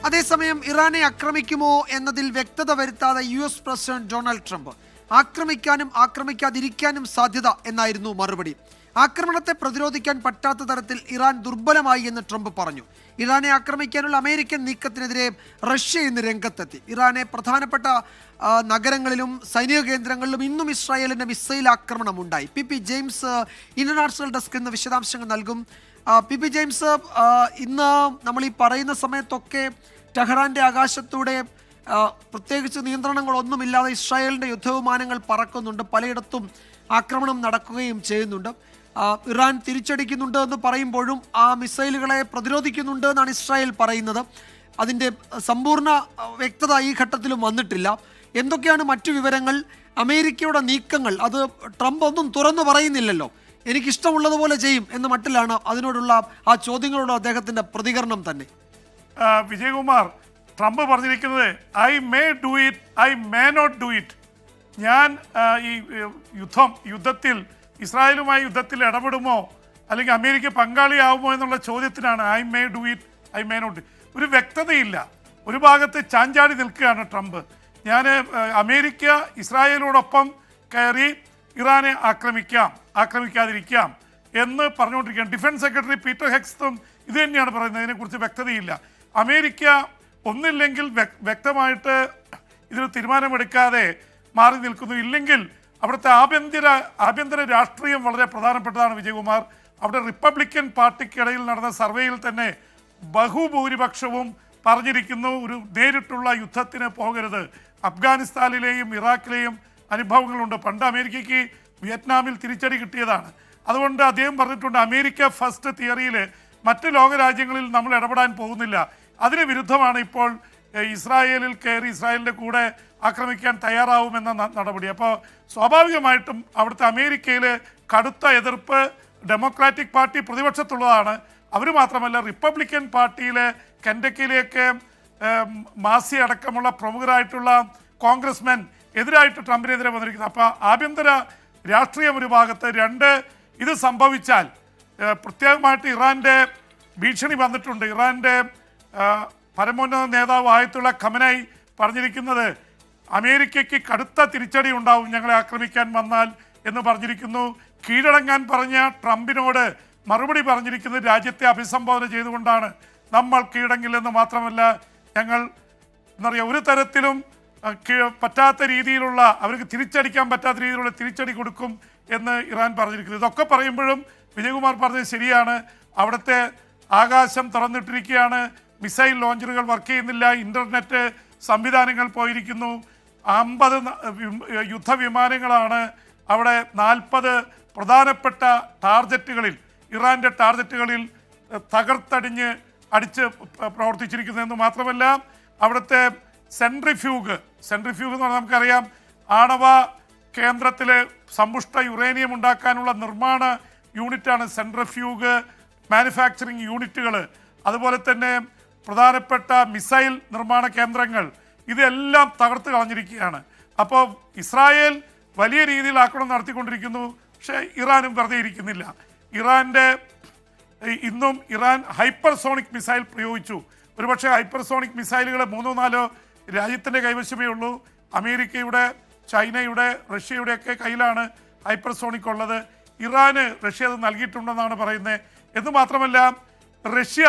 അതേസമയം ഇറാനെ ആക്രമിക്കുമോ എന്നതിൽ വ്യക്തത വരുത്താതെ US പ്രസിഡന്റ് ഡൊണാൾഡ് ട്രംപ് ആക്രമിക്കാനും ആക്രമിക്കാതിരിക്കാനും സാധ്യത എന്നായിരുന്നു മറുപടി. ആക്രമണത്തെ പ്രതിരോധിക്കാൻ പറ്റാത്ത തരത്തിൽ ഇറാൻ ദുർബലമായി എന്ന് ട്രംപ് പറഞ്ഞു. ഇറാനെ ആക്രമിക്കാനുള്ള അമേരിക്കൻ നീക്കത്തിനെതിരെ റഷ്യ ഇന്ന് രംഗത്തെത്തി. ഇറാനെ പ്രധാനപ്പെട്ട നഗരങ്ങളിലും സൈനിക കേന്ദ്രങ്ങളിലും ഇന്നും ഇസ്രായേലിന്റെ മിസൈൽ ആക്രമണം ഉണ്ടായി. PP ജെയിംസ് ഇന്റർനാഷണൽ ഡെസ്ക് ഇന്ന് വിശദാംശങ്ങൾ നൽകും. PP ജെയിംസ്, ഇന്ന് നമ്മൾ ഈ പറയുന്ന സമയത്തൊക്കെ ടെഹ്റാന്റെ ആകാശത്തൂടെ പ്രത്യേകിച്ച് നിയന്ത്രണങ്ങളൊന്നുമില്ലാതെ ഇസ്രായേലിന്റെ യുദ്ധവിമാനങ്ങൾ പറക്കുന്നുണ്ട്. പലയിടത്തും ആക്രമണം നടക്കുകയും ചെയ്യുന്നുണ്ട്. ഇറാൻ തിരിച്ചടിക്കുന്നുണ്ട് എന്ന് പറയുമ്പോഴും ആ മിസൈലുകളെ പ്രതിരോധിക്കുന്നുണ്ട് എന്നാണ് ഇസ്രായേൽ പറയുന്നത്. അതിൻ്റെ സമ്പൂർണ്ണ വ്യക്തത ഈ ഘട്ടത്തിലും വന്നിട്ടില്ല. എന്തൊക്കെയാണ് മറ്റു വിവരങ്ങൾ? അമേരിക്കയുടെ നീക്കങ്ങൾ അത് ട്രംപ് ഒന്നും തുറന്നു പറയുന്നില്ലല്ലോ. എനിക്കിഷ്ടമുള്ളതുപോലെ ചെയ്യും എന്ന മട്ടിലാണ് അതിനോടുള്ള ആ ചോദ്യങ്ങളോട് അദ്ദേഹത്തിൻ്റെ പ്രതികരണം തന്നെ. വിജയകുമാർ, ട്രംപ് പറഞ്ഞിരിക്കുന്നത് I may do it, I may not do it. ഞാൻ ഈ യുദ്ധത്തിൽ ഇസ്രായേലുമായി യുദ്ധത്തിൽ ഇടപെടുമോ അല്ലെങ്കിൽ അമേരിക്ക പങ്കാളിയാവുമോ എന്നുള്ള ചോദ്യത്തിനാണ് I may do it, I may not. ഒരു വ്യക്തതയില്ല. ഒരു ഭാഗത്ത് ചാഞ്ചാടി നിൽക്കുകയാണ് ട്രംപ്. ഞാൻ അമേരിക്ക ഇസ്രായേലിനോടൊപ്പം കയറി ഇറാനെ ആക്രമിക്കാതിരിക്കാം എന്ന് പറഞ്ഞുകൊണ്ടിരിക്കുകയാണ്. ഡിഫൻസ് സെക്രട്ടറി പീറ്റർ ഹെക്സും ഇത് തന്നെയാണ് പറയുന്നത്. ഇതിനെക്കുറിച്ച് വ്യക്തതയില്ല. അമേരിക്ക ഒന്നില്ലെങ്കിൽ വ്യക്തമായിട്ട് ഇതിന് തീരുമാനമെടുക്കാതെ മാറി നിൽക്കുന്നു. ഇല്ലെങ്കിൽ അവിടുത്തെ ആഭ്യന്തര രാഷ്ട്രീയം വളരെ പ്രധാനപ്പെട്ടതാണ് വിജയകുമാർ. അവിടെ റിപ്പബ്ലിക്കൻ പാർട്ടിക്കിടയിൽ നടന്ന സർവേയിൽ തന്നെ ബഹുഭൂരിപക്ഷവും പറഞ്ഞിരിക്കുന്നു ഒരു നേരിട്ടുള്ള യുദ്ധത്തിന് പോകരുത്. അഫ്ഗാനിസ്ഥാനിലെയും ഇറാഖിലെയും അനുഭവങ്ങളുണ്ട്. പണ്ട് അമേരിക്കയ്ക്ക് വിയറ്റ്നാമിൽ തിരിച്ചടി കിട്ടിയതാണ്. അതുകൊണ്ട് അദ്ദേഹം പറഞ്ഞിട്ടുണ്ട് അമേരിക്ക ഫസ്റ്റ് തിയറിയിൽ മറ്റ് ലോകരാജ്യങ്ങളിൽ നമ്മൾ ഇടപെടാൻ പോകുന്നില്ല. അതിന് വിരുദ്ധമാണ് ഇപ്പോൾ ഇസ്രായേലിൽ കയറി ഇസ്രായേലിൻ്റെ കൂടെ ആക്രമിക്കാൻ തയ്യാറാവുമെന്ന നടപടി. അപ്പോൾ സ്വാഭാവികമായിട്ടും അവിടുത്തെ അമേരിക്കയിൽ കടുത്ത എതിർപ്പ് ഡെമോക്രാറ്റിക് പാർട്ടി പ്രതിപക്ഷത്തുള്ളതാണ്. അവർ മാത്രമല്ല റിപ്പബ്ലിക്കൻ പാർട്ടിയിലെ കെൻഡക്കിയിലേക്ക് മാസി അടക്കമുള്ള പ്രമുഖരായിട്ടുള്ള കോൺഗ്രസ്മെൻ എതിരായിട്ട് ട്രംപിനെതിരെ വന്നിരിക്കുന്നത്. അപ്പോൾ ആഭ്യന്തര രാഷ്ട്രീയം ഒരു ഭാഗത്ത്, രണ്ട് ഇത് സംഭവിച്ചാൽ പ്രത്യേകമായിട്ട് ഇറാൻ്റെ ഭീഷണി വന്നിട്ടുണ്ട്. ഇറാൻ്റെ പരമോന്നത നേതാവ് ആയത്തുള്ള ഖമനായി പറഞ്ഞിരിക്കുന്നത് അമേരിക്കയ്ക്ക് കടുത്ത തിരിച്ചടി ഉണ്ടാവും ഞങ്ങളെ ആക്രമിക്കാൻ വന്നാൽ എന്ന് പറഞ്ഞിരിക്കുന്നു. കീഴടങ്ങാൻ പറഞ്ഞ ട്രംപിനോട് മറുപടി പറഞ്ഞിരിക്കുന്നത് രാജ്യത്തെ അഭിസംബോധന ചെയ്തുകൊണ്ടാണ്. നമ്മൾ കീഴടങ്ങില്ലെന്ന് മാത്രമല്ല, ഞങ്ങൾ എന്താ പറയുക, ഒരു തരത്തിലും പറ്റാത്ത രീതിയിലുള്ള, അവർക്ക് തിരിച്ചടിക്കാൻ പറ്റാത്ത രീതിയിലുള്ള തിരിച്ചടി കൊടുക്കും എന്ന് ഇറാൻ പറഞ്ഞിരിക്കുന്നത്. ഇതൊക്കെ പറയുമ്പോഴും വിജയകുമാർ പറഞ്ഞത് ശരിയാണ്. അവിടുത്തെ ആകാശം തുറന്നിട്ടിരിക്കുകയാണ്. മിസൈൽ ലോഞ്ചറുകൾ വർക്ക് ചെയ്യുന്നില്ല. ഇൻ്റർനെറ്റ് സംവിധാനങ്ങൾ പോയിരിക്കുന്നു. 50 യുദ്ധവിമാനങ്ങളാണ് അവിടെ 40 പ്രധാനപ്പെട്ട ടാർജറ്റുകളിൽ, ഇറാൻ്റെ ടാർജറ്റുകളിൽ അടിച്ച് പ്രവർത്തിച്ചിരിക്കുന്നതെന്ന് മാത്രമല്ല, അവിടുത്തെ സെൻട്രിഫ്യൂഗ് എന്ന് പറഞ്ഞാൽ നമുക്കറിയാം, ആണവ കേന്ദ്രത്തിൽ സമ്പുഷ്ട യുറേനിയം ഉണ്ടാക്കാനുള്ള നിർമ്മാണ യൂണിറ്റാണ് സെൻട്രിഫ്യൂഗ് മാനുഫാക്ചറിങ് യൂണിറ്റുകൾ. അതുപോലെ തന്നെ പ്രധാനപ്പെട്ട മിസൈൽ നിർമ്മാണ കേന്ദ്രങ്ങൾ, ഇതെല്ലാം തകർത്ത് കളഞ്ഞിരിക്കുകയാണ്. അപ്പോൾ ഇസ്രായേൽ വലിയ രീതിയിൽ ആക്രമണം നടത്തിക്കൊണ്ടിരിക്കുന്നു. പക്ഷേ ഇറാനും വെറുതെ ഇരിക്കുന്നില്ല. ഇന്നും ഇറാൻ ഹൈപ്പർസോണിക് മിസൈൽ പ്രയോഗിച്ചു. ഒരുപക്ഷെ ഹൈപ്പർസോണിക് മിസൈലുകൾ 3-4 രാജ്യത്തിൻ്റെ കൈവശമേ ഉള്ളൂ. അമേരിക്കയുടെ, ചൈനയുടെ, റഷ്യയുടെയൊക്കെ കയ്യിലാണ് ഹൈപ്പർസോണിക് ഉള്ളത്. ഇറാന് റഷ്യ അത് നൽകിയിട്ടുണ്ടെന്നാണ് പറയുന്നത്. എന്ന് മാത്രമല്ല, റഷ്യ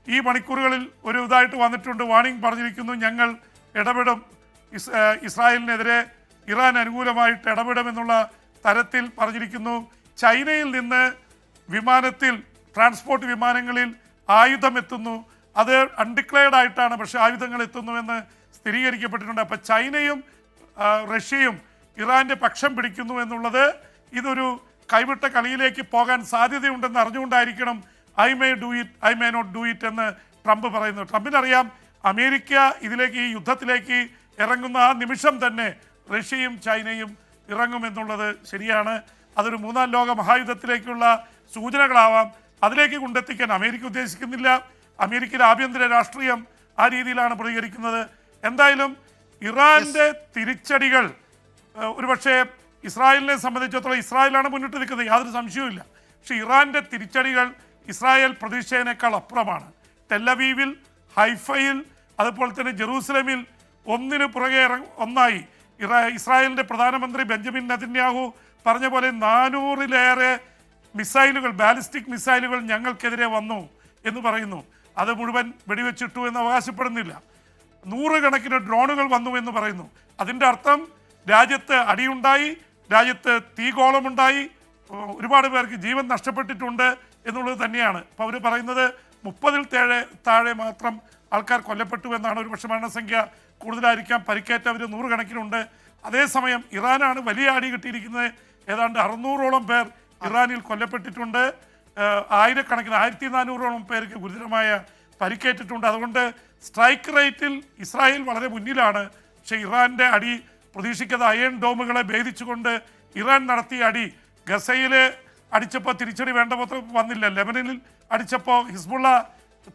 ഈ മണിക്കൂറുകളിൽ ഒരു ഇതായിട്ട് വന്നിട്ടുണ്ട്, വാണിംഗ് പറഞ്ഞിരിക്കുന്നു, ഞങ്ങൾ ഇടപെടും, ഇസ്രായേലിനെതിരെ ഇറാൻ അനുകൂലമായിട്ട് ഇടപെടുമെന്നുള്ള തരത്തിൽ പറഞ്ഞിരിക്കുന്നു. ചൈനയിൽ നിന്ന് ട്രാൻസ്പോർട്ട് വിമാനങ്ങളിൽ ആയുധം എത്തുന്നു. അത് അൺഡിക്ലെയർഡ് ആയിട്ടാണ്, പക്ഷേ ആയുധങ്ങൾ എത്തുന്നുവെന്ന് സ്ഥിരീകരിക്കപ്പെട്ടിട്ടുണ്ട്. അപ്പോൾ ചൈനയും റഷ്യയും ഇറാൻ്റെ പക്ഷം പിടിക്കുന്നു എന്നുള്ളത് ഇതൊരു കൈവിട്ട കളിയിലേക്ക് പോകാൻ സാധ്യതയുണ്ടെന്ന് അറിഞ്ഞുകൊണ്ടായിരിക്കണം I may do it, I may not do it എന്ന് ട്രംപ് പറയുന്നു. ട്രംപിനറിയാം അമേരിക്ക ഇതിലേക്ക്, ഈ യുദ്ധത്തിലേക്ക് ഇറങ്ങുന്ന ആ നിമിഷം തന്നെ റഷ്യയും ചൈനയും ഇറങ്ങുമെന്നുള്ളത് ശരിയാണ്. അതൊരു 3ാം ലോക മഹായുദ്ധത്തിലേക്കുള്ള സൂചനകളാവാം. അതിലേക്ക് കൊണ്ടെത്തിക്കാൻ അമേരിക്ക ഉദ്ദേശിക്കുന്നില്ല. അമേരിക്കയിലെ ആഭ്യന്തര രാഷ്ട്രീയം ആ രീതിയിലാണ് പ്രതികരിക്കുന്നത്. എന്തായാലും ഇറാൻ്റെ തിരിച്ചടികൾ ഒരുപക്ഷെ ഇസ്രായേലിനെ സംബന്ധിച്ചിടത്തോളം, ഇസ്രായേലാണ് മുന്നിട്ട് നിൽക്കുന്നത്, യാതൊരു സംശയവുമില്ല. പക്ഷേ ഇറാൻ്റെ തിരിച്ചടികൾ ഇസ്രായേൽ പ്രതീക്ഷയേക്കാൾ അപ്പുറമാണ്. ടെല്ലവീവിൽ, ഹൈഫയിൽ, അതുപോലെ തന്നെ ജെറൂസലേമിൽ ഒന്നിനു പുറകെ ഒന്നായി ഇസ്രായേലിൻ്റെ പ്രധാനമന്ത്രി ബെഞ്ചമിൻ നെതന്യാഹു പറഞ്ഞ പോലെ 400-ലേറെ മിസൈലുകൾ, ബാലിസ്റ്റിക് മിസൈലുകൾ ഞങ്ങൾക്കെതിരെ വന്നു എന്ന് പറയുന്നു. അത് മുഴുവൻ വെടിവെച്ചിട്ടു എന്ന് അവകാശപ്പെടുന്നില്ല. 100 കണക്കിന് ഡ്രോണുകൾ വന്നു എന്ന് പറയുന്നു. അതിൻ്റെ അർത്ഥം രാജ്യത്ത് അടിയുണ്ടായി, രാജ്യത്ത് തീഗോളമുണ്ടായി, ഒരുപാട് പേർക്ക് ജീവൻ നഷ്ടപ്പെട്ടിട്ടുണ്ട് എന്നുള്ളത് തന്നെയാണ്. അപ്പോൾ അവർ പറയുന്നത് 30-ൽ താഴെ മാത്രം ആൾക്കാർ കൊല്ലപ്പെട്ടു എന്നാണ്. ഒരു പക്ഷേ മരണസംഖ്യ കൂടുതലായിരിക്കാം, പരിക്കേറ്റവർ 100 കണക്കിനുണ്ട്. അതേസമയം ഇറാനാണ് വലിയ അടി കിട്ടിയിരിക്കുന്നത്. ഏതാണ്ട് 600ഓളം പേർ ഇറാനിൽ കൊല്ലപ്പെട്ടിട്ടുണ്ട്. ആയിരക്കണക്കിന് 1400ഓളം പേർക്ക് ഗുരുതരമായ പരിക്കേറ്റിട്ടുണ്ട്. അതുകൊണ്ട് സ്ട്രൈക്ക് റേറ്റിൽ ഇസ്രായേൽ വളരെ മുന്നിലാണ്. പക്ഷേ ഇറാൻ്റെ അടി പ്രതീക്ഷിക്കാതെ അയൺ ഡോമുകളെ ഭേദിച്ചുകൊണ്ട് ഇറാൻ നടത്തിയ അടി ഗസയിൽ അടിച്ചപ്പോൾ തിരിച്ചടി വേണ്ട പോലെ വന്നില്ല. ലെബനനിൽ അടിച്ചപ്പോൾ ഹിസ്ബുള്ള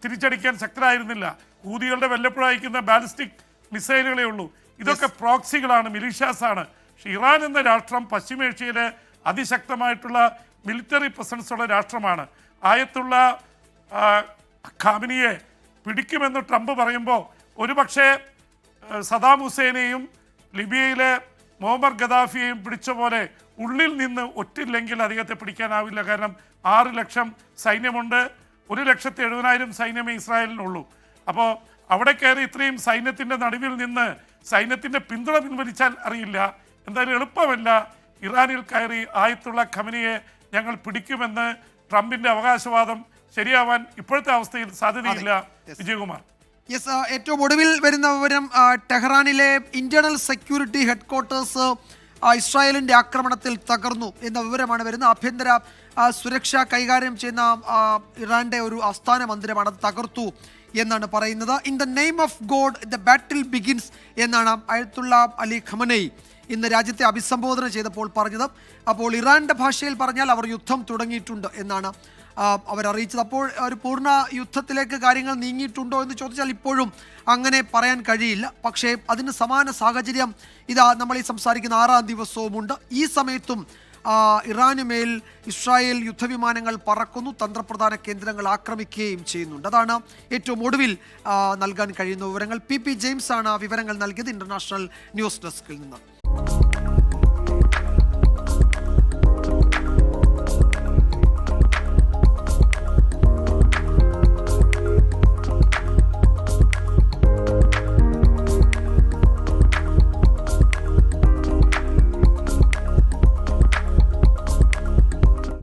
തിരിച്ചടിക്കാൻ ശക്തരായിരുന്നില്ല. ഹൂതികളുടെ വല്ലപ്പോഴും അയക്കുന്ന ബാലിസ്റ്റിക് മിസൈലുകളേ ഉള്ളൂ. ഇതൊക്കെ പ്രോക്സികളാണ്, മിലിഷ്യാസാണ്. പക്ഷേ ഇറാൻ എന്ന രാഷ്ട്രം പശ്ചിമേഷ്യയിലെ അതിശക്തമായിട്ടുള്ള മിലിറ്ററി പ്രസൻസ് ഉള്ള രാഷ്ട്രമാണ്. ആയത്തുള്ള ഖാമിനിയെ പിടിക്കുമെന്ന് ട്രംപ് പറയുമ്പോൾ ഒരുപക്ഷെ സദാം ഹുസൈനെയും ലിബിയയിലെ മുഹമ്മദ് ഗദാഫിയെയും പിടിച്ച പോലെ ഉള്ളിൽ നിന്ന് ഒറ്റില്ലെങ്കിൽ അദ്ദേഹത്തെ പിടിക്കാനാവില്ല. കാരണം 6 ലക്ഷം സൈന്യമുണ്ട്, 1,70,000 സൈന്യമേ ഇസ്രായേലിനുള്ളൂ. അപ്പോൾ അവിടെ കയറി ഇത്രയും സൈന്യത്തിൻ്റെ നടുവിൽ നിന്ന് സൈന്യത്തിൻ്റെ പിന്തുണ പിൻവലിച്ചാൽ അറിയില്ല. എന്തായാലും എളുപ്പമല്ല ഇറാനിൽ കയറി ആയത്തുള്ള ഖമനിയെ ഞങ്ങൾ പിടിക്കുമെന്ന് ട്രംപിൻ്റെ അവകാശവാദം ശരിയാവാൻ ഇപ്പോഴത്തെ അവസ്ഥയിൽ സാധ്യതയില്ല. വിജയകുമാർ. യെസ്, ഏറ്റവും ഒടുവിൽ വരുന്ന വിവരം ടെഹ്റാനിലെ ഇന്റേണൽ സെക്യൂരിറ്റി ഹെഡ്ക്വാർട്ടേഴ്സ് ഇസ്രായേലിൻ്റെ ആക്രമണത്തിൽ തകർന്നു എന്ന വിവരമാണ് വരുന്നത്. ആഭ്യന്തര സുരക്ഷ കൈകാര്യം ചെയ്യുന്ന ഇറാന്റെ ഒരു ആസ്ഥാന മന്ദിരമാണ്, അത് തകർത്തു എന്നാണ് പറയുന്നത്. In the name of God the battle begins എന്നാണ് അയത്തുള്ള അലി ഖമനൈ ഇന്ന് രാജ്യത്തെ അഭിസംബോധന ചെയ്തപ്പോൾ പറഞ്ഞത്. അപ്പോൾ ഇറാന്റെ ഭാഷയിൽ പറഞ്ഞാൽ അവർ യുദ്ധം തുടങ്ങിയിട്ടുണ്ട് എന്നാണ് അവരറിയിച്ചത്. അപ്പോൾ ഒരു പൂർണ്ണ യുദ്ധത്തിലേക്ക് കാര്യങ്ങൾ നീങ്ങിയിട്ടുണ്ടോ എന്ന് ചോദിച്ചാൽ ഇപ്പോഴും അങ്ങനെ പറയാൻ കഴിയില്ല. പക്ഷേ അതിന് സമാന സാഹചര്യം ഇതാ നമ്മൾ ഈ സംസാരിക്കുന്ന 6ാം ദിവസവുമുണ്ട്. ഈ സമയത്തും ഇറാനുമേൽ ഇസ്രായേൽ യുദ്ധവിമാനങ്ങൾ പറക്കുന്നു, തന്ത്രപ്രധാന കേന്ദ്രങ്ങൾ ആക്രമിക്കുകയും ചെയ്യുന്നുണ്ട്. അതാണ് ഏറ്റവും ഒടുവിൽ നൽകാൻ കഴിയുന്ന വിവരങ്ങൾ. പി ജെയിംസ് ആണ് വിവരങ്ങൾ നൽകിയത് ഇന്റർനാഷണൽ ന്യൂസ് ഡെസ്കിൽ നിന്ന്.